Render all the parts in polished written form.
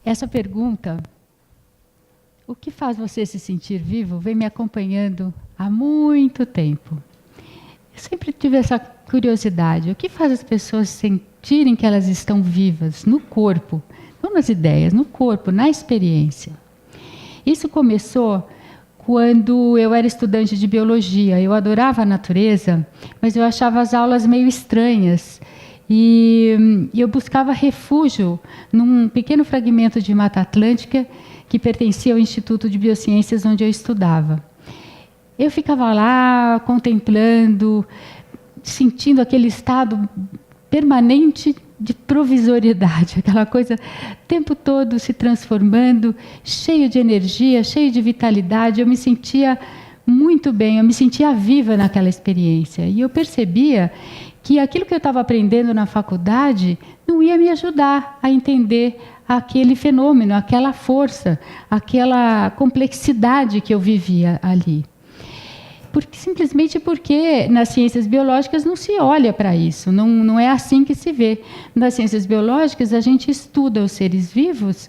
Essa pergunta, o que faz você se sentir vivo, vem me acompanhando há muito tempo. Eu sempre tive essa curiosidade. O que faz as pessoas sentirem que elas estão vivas no corpo, não nas ideias, no corpo, na experiência? Isso começou quando eu era estudante de biologia. Eu adorava a natureza, mas eu achava as aulas meio estranhas. E eu buscava refúgio num pequeno fragmento de Mata Atlântica que pertencia ao Instituto de Biociências onde eu estudava. Eu ficava lá contemplando, sentindo aquele estado permanente de provisoriedade, aquela coisa o tempo todo se transformando, cheio de energia, cheio de vitalidade. Eu me sentia muito bem, eu me sentia viva naquela experiência. E eu percebia que aquilo que eu estava aprendendo na faculdade não ia me ajudar a entender aquele fenômeno, aquela força, aquela complexidade que eu vivia ali. Simplesmente porque nas ciências biológicas não se olha para isso, não é assim que se vê. Nas ciências biológicas a gente estuda os seres vivos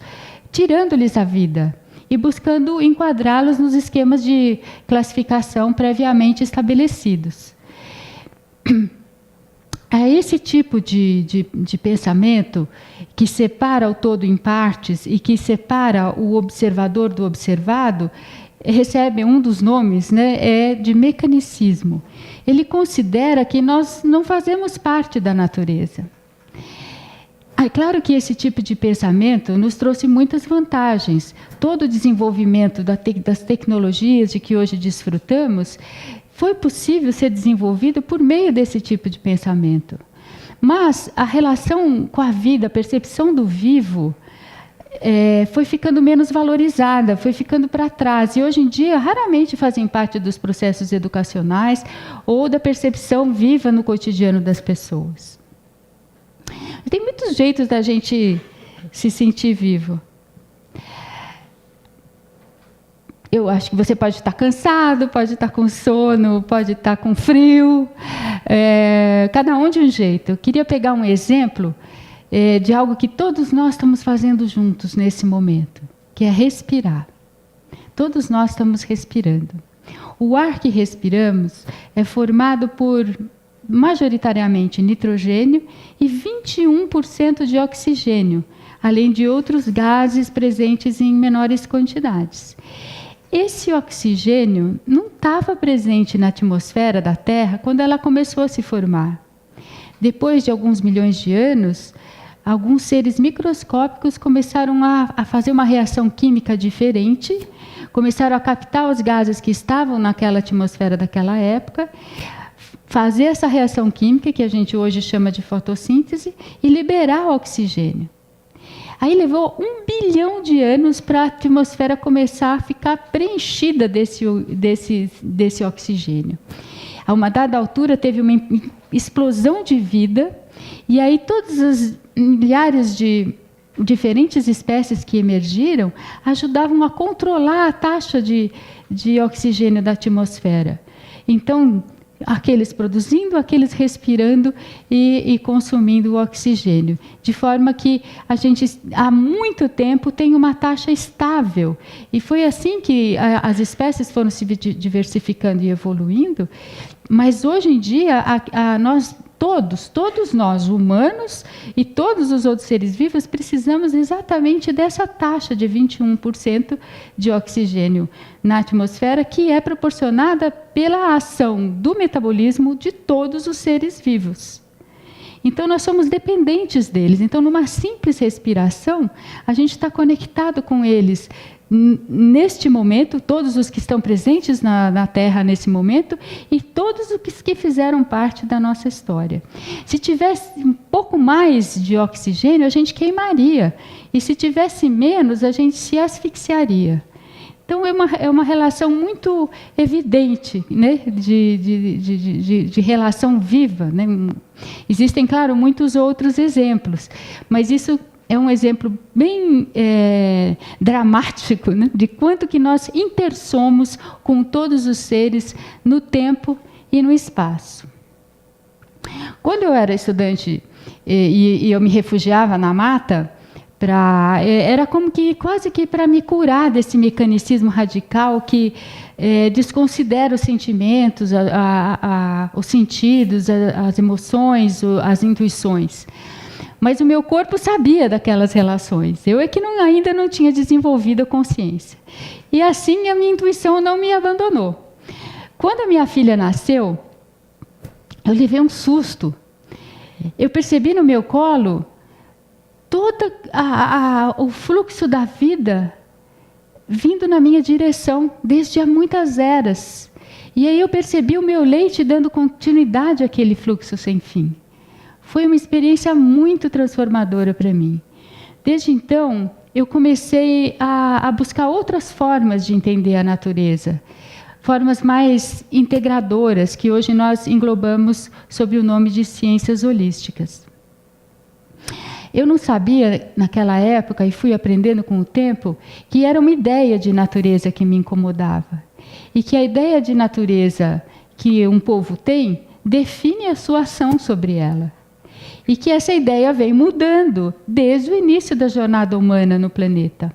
tirando-lhes a vida e buscando enquadrá-los nos esquemas de classificação previamente estabelecidos. É esse tipo de pensamento que separa o todo em partes e que separa o observador do observado, recebe um dos nomes, né, é de mecanicismo. Ele considera que nós não fazemos parte da natureza. É claro que esse tipo de pensamento nos trouxe muitas vantagens. Todo o desenvolvimento das tecnologias de que hoje desfrutamos foi possível ser desenvolvido por meio desse tipo de pensamento. Mas a relação com a vida, a percepção do vivo, foi ficando menos valorizada, foi ficando para trás. E hoje em dia, raramente fazem parte dos processos educacionais ou da percepção viva no cotidiano das pessoas. Tem muitos jeitos da gente se sentir vivo. Eu acho que você pode estar cansado, pode estar com sono, pode estar com frio, cada um de um jeito. Eu queria pegar um exemplo de algo que todos nós estamos fazendo juntos nesse momento, que é respirar. Todos nós estamos respirando. O ar que respiramos é formado por, majoritariamente, nitrogênio e 21% de oxigênio, além de outros gases presentes em menores quantidades. Esse oxigênio não estava presente na atmosfera da Terra quando ela começou a se formar. Depois de alguns milhões de anos, alguns seres microscópicos começaram a fazer uma reação química diferente, começaram a captar os gases que estavam naquela atmosfera daquela época, fazer essa reação química, que a gente hoje chama de fotossíntese, e liberar o oxigênio. Aí levou 1 bilhão de anos para a atmosfera começar a ficar preenchida desse oxigênio. A uma dada altura teve uma explosão de vida, e aí todas as milhares de diferentes espécies que emergiram ajudavam a controlar a taxa de oxigênio da atmosfera. Então, aqueles produzindo, aqueles respirando e consumindo o oxigênio. De forma que a gente, há muito tempo, tem uma taxa estável. E foi assim que as espécies foram se diversificando e evoluindo. Mas, hoje em dia, nós todos nós, humanos e todos os outros seres vivos, precisamos exatamente dessa taxa de 21% de oxigênio na atmosfera, que é proporcionada pela ação do metabolismo de todos os seres vivos. Então, nós somos dependentes deles. Então, numa simples respiração, a gente está conectado com eles neste momento, todos os que estão presentes na Terra nesse momento e todos os que fizeram parte da nossa história. Se tivesse um pouco mais de oxigênio, a gente queimaria. E se tivesse menos, a gente se asfixiaria. Então, é uma relação muito evidente, né, de relação viva, né? Existem, claro, muitos outros exemplos, mas isso é um exemplo bem dramático, né, de quanto que nós intersomos com todos os seres no tempo e no espaço. Quando eu era estudante e eu me refugiava na mata, Era como que quase que para me curar desse mecanicismo radical que desconsidera os sentimentos, os sentidos, as emoções, as intuições. Mas o meu corpo sabia daquelas relações. Eu é que ainda não tinha desenvolvido a consciência. E assim a minha intuição não me abandonou. Quando a minha filha nasceu, eu levei um susto. Eu percebi no meu colo todo o fluxo da vida vindo na minha direção, desde há muitas eras. E aí eu percebi o meu leite dando continuidade àquele fluxo sem fim. Foi uma experiência muito transformadora para mim. Desde então, eu comecei a buscar outras formas de entender a natureza. Formas mais integradoras, que hoje nós englobamos sob o nome de ciências holísticas. Eu não sabia, naquela época, e fui aprendendo com o tempo, que era uma ideia de natureza que me incomodava. E que a ideia de natureza que um povo tem, define a sua ação sobre ela. E que essa ideia vem mudando desde o início da jornada humana no planeta.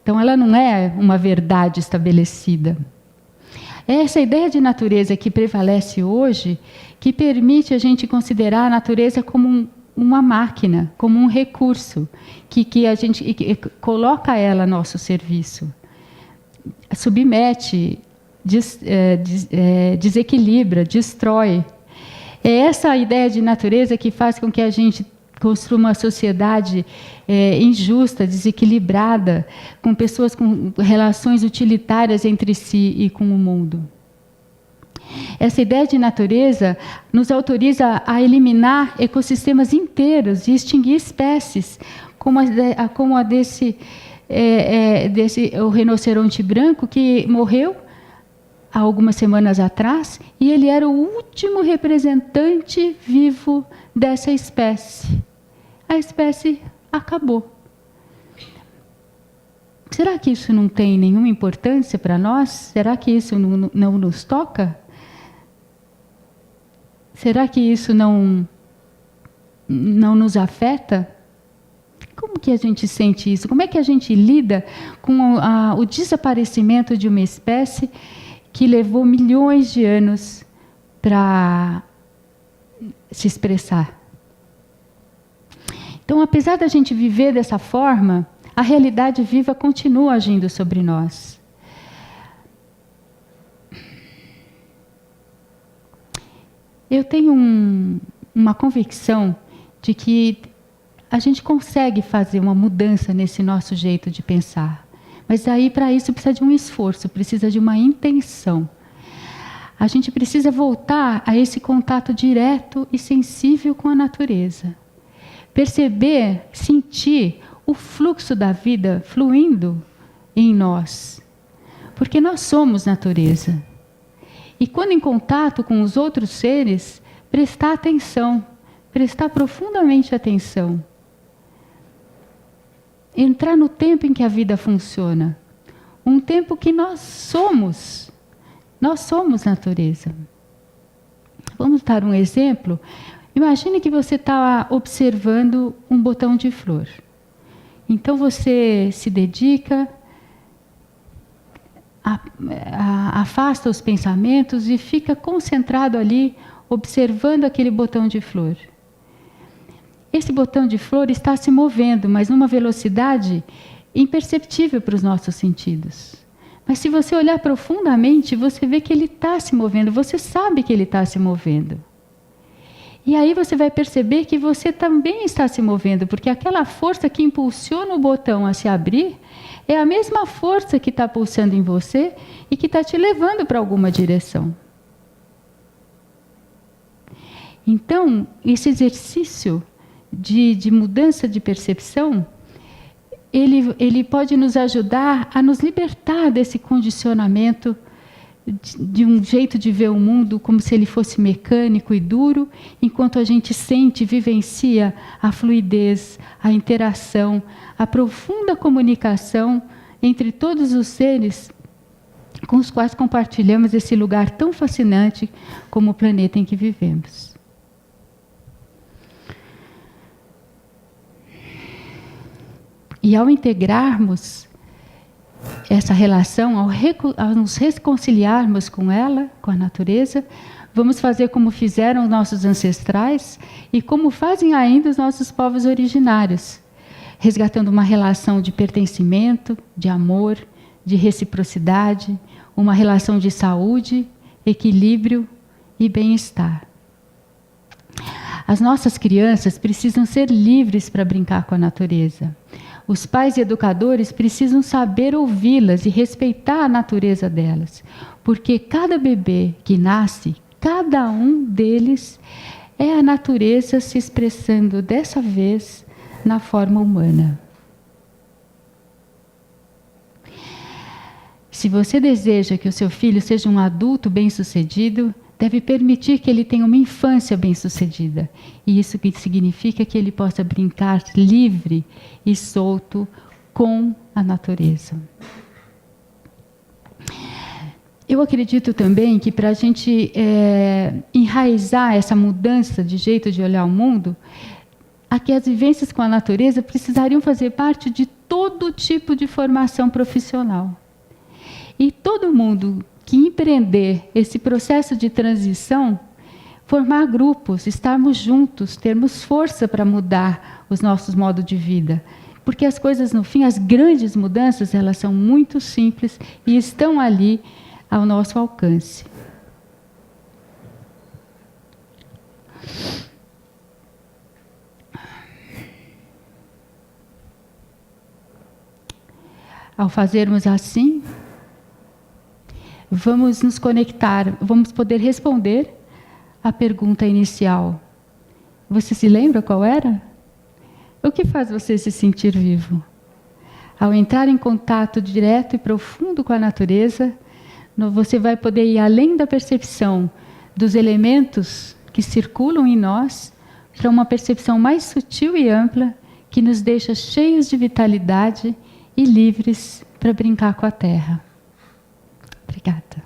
Então, ela não é uma verdade estabelecida. É essa ideia de natureza que prevalece hoje, que permite a gente considerar a natureza como uma máquina, como um recurso, que a gente coloca ela a nosso serviço. Submete, desequilibra, destrói. É essa ideia de natureza que faz com que a gente construa uma sociedade injusta, desequilibrada, com pessoas com relações utilitárias entre si e com o mundo. Essa ideia de natureza nos autoriza a eliminar ecossistemas inteiros e extinguir espécies, como a desse o rinoceronte branco que morreu há algumas semanas atrás, e ele era o último representante vivo dessa espécie. A espécie acabou. Será que isso não tem nenhuma importância para nós? Será que isso não nos toca? Será que isso não nos afeta? Como que a gente sente isso? Como é que a gente lida com o desaparecimento de uma espécie que levou milhões de anos para se expressar? Então, apesar da gente viver dessa forma, a realidade viva continua agindo sobre nós. Eu tenho uma convicção de que a gente consegue fazer uma mudança nesse nosso jeito de pensar. Mas aí, para isso, precisa de um esforço, precisa de uma intenção. A gente precisa voltar a esse contato direto e sensível com a natureza. Perceber, sentir o fluxo da vida fluindo em nós. Porque nós somos natureza. E quando em contato com os outros seres, prestar atenção, prestar profundamente atenção. Entrar no tempo em que a vida funciona. Um tempo que nós somos natureza. Vamos dar um exemplo? Imagine que você está observando um botão de flor. Então você se dedica, afasta os pensamentos e fica concentrado ali, observando aquele botão de flor. Esse botão de flor está se movendo, mas numa velocidade imperceptível para os nossos sentidos. Mas se você olhar profundamente, você vê que ele está se movendo, você sabe que ele está se movendo. E aí você vai perceber que você também está se movendo, porque aquela força que impulsiona o botão a se abrir é a mesma força que está pulsando em você e que está te levando para alguma direção. Então, esse exercício de mudança de percepção, ele pode nos ajudar a nos libertar desse condicionamento de um jeito de ver o mundo como se ele fosse mecânico e duro, enquanto a gente sente e vivencia a fluidez, a interação, a profunda comunicação entre todos os seres com os quais compartilhamos esse lugar tão fascinante como o planeta em que vivemos. E ao integrarmos essa relação, ao nos reconciliarmos com ela, com a natureza, vamos fazer como fizeram os nossos ancestrais e como fazem ainda os nossos povos originários, resgatando uma relação de pertencimento, de amor, de reciprocidade, uma relação de saúde, equilíbrio e bem-estar. As nossas crianças precisam ser livres para brincar com a natureza. Os pais e educadores precisam saber ouvi-las e respeitar a natureza delas, porque cada bebê que nasce, cada um deles é a natureza se expressando dessa vez na forma humana. Se você deseja que o seu filho seja um adulto bem-sucedido, deve permitir que ele tenha uma infância bem-sucedida. E isso significa que ele possa brincar livre e solto com a natureza. Eu acredito também que para a gente enraizar essa mudança de jeito de olhar o mundo, aqui as vivências com a natureza precisariam fazer parte de todo tipo de formação profissional. E todo mundo que empreender esse processo de transição, formar grupos, estarmos juntos, termos força para mudar os nossos modos de vida. Porque as coisas, no fim, as grandes mudanças, elas são muito simples e estão ali ao nosso alcance. Ao fazermos assim, vamos nos conectar, vamos poder responder a pergunta inicial. Você se lembra qual era? O que faz você se sentir vivo? Ao entrar em contato direto e profundo com a natureza, você vai poder ir além da percepção dos elementos que circulam em nós para uma percepção mais sutil e ampla que nos deixa cheios de vitalidade e livres para brincar com a Terra. Obrigada.